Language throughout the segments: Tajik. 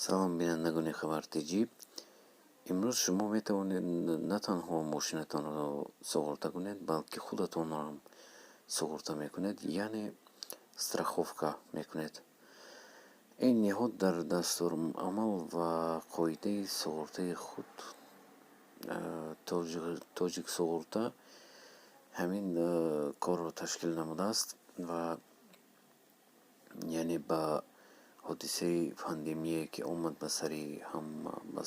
салом бинандагони хабартиҷиб. имрӯз шумо метавонед на танҳо мошинатонро суғурта кунед, балки худатонро ҳам суғурта мекунед, яъне страховка мекунед. ин ниҳод дар дастурамал ва қоидаи суғуртаи худ тоҷик суғурта ҳамин корро ташкил намудааст ва яъне ба ҳодисаи пандемие ки омад ба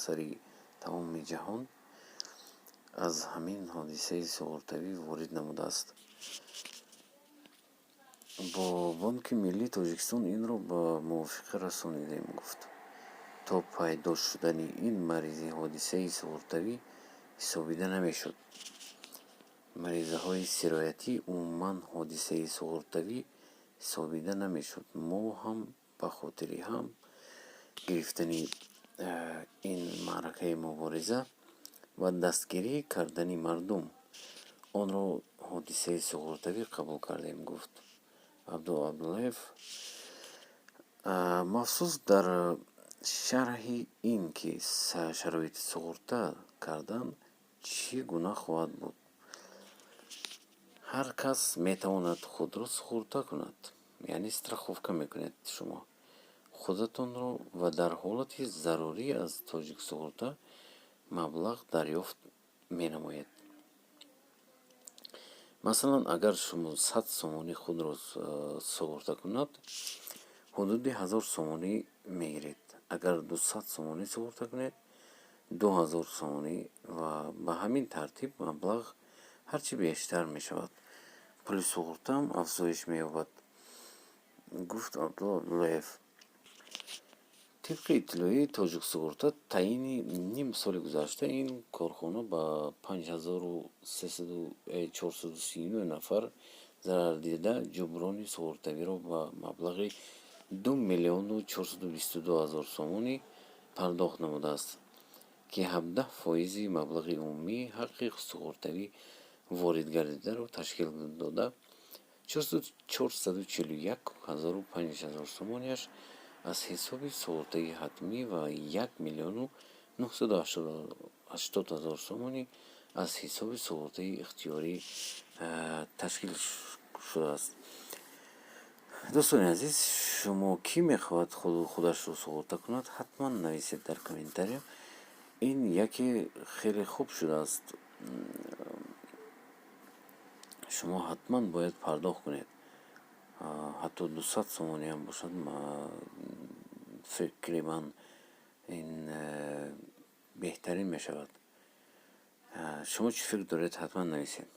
сари тамоми ҷаҳон, аз ҳамин ҳодисаи суғуртавӣ ворид намудааст. бо Бонки Миллии Тоҷикистон инро ба мувофиқа расонидем гуфт. То пайдо шудани ин маризи ҳодисаи суғуртавӣ ҳисобида намешуд. Маризаҳои сироятӣ умуман ҳодисаи суғуртавӣ ҳисобида намешуд. Мо ҳам ба хотири ҳам гирифтани ин маъракаи мубориза ва дастгирӣ кардани мардум онро ҳодисаи суғуртавӣ қабул кардем, гуфт Абдуллаев. махсус дар шарҳи ин ки шароити суғурта кардан чӣ гуна хоҳад буд. ҳар кас метавонад худро суғурта кунад, яъне страховка мекунед шумо худатонро ва дар ҳолати зарурӣ аз тоҷик суғурта маблағ дарёфт менамоед. Масалан, агар шумо 100 сомонӣ худро суғурта кунад, ҳудуди 1000 сомонӣ мегиред. Агар 200 сомонӣ суғурта кунед, 2000 сомонӣ ва ба ҳамин тартиб маблағ ҳарчи бештар мешавад. пули суғуртаам афзоиш меёбад, гуфт Абдуллаев. тибқи иттилоияи тоҷик суғурта таъини ним соли гузашта ин корхона ба 5339 нафар зарардида ҷуброни суғуртавиро ба маблағи 2 миллиону 422 ҳазор сомонӣ пардохт намудааст, ки 17% маблағи умумии ҳаққи суғуртавӣ воридгардидаро ташкил дода, 441,500 сомонияш аз ҳисоби суғуртаи ҳатмӣ ва 1 миллиону 980 ҳазор сомонӣ аз ҳисоби суғуртаи ихтиёрӣ ташкил шудааст. дӯстони азиз, шумо кӣ мехоҳад худашро суғурта кунад? ҳатман нависед дар комментария. ин яке хеле хуб шудааст. шумо ҳатман бояд пардохт кунед. ҳатто 200 сомонӣ ҳам бошад, фикри ман ин беҳтарин мешавад. шумо чӣ фикр доред? ҳатман нависед.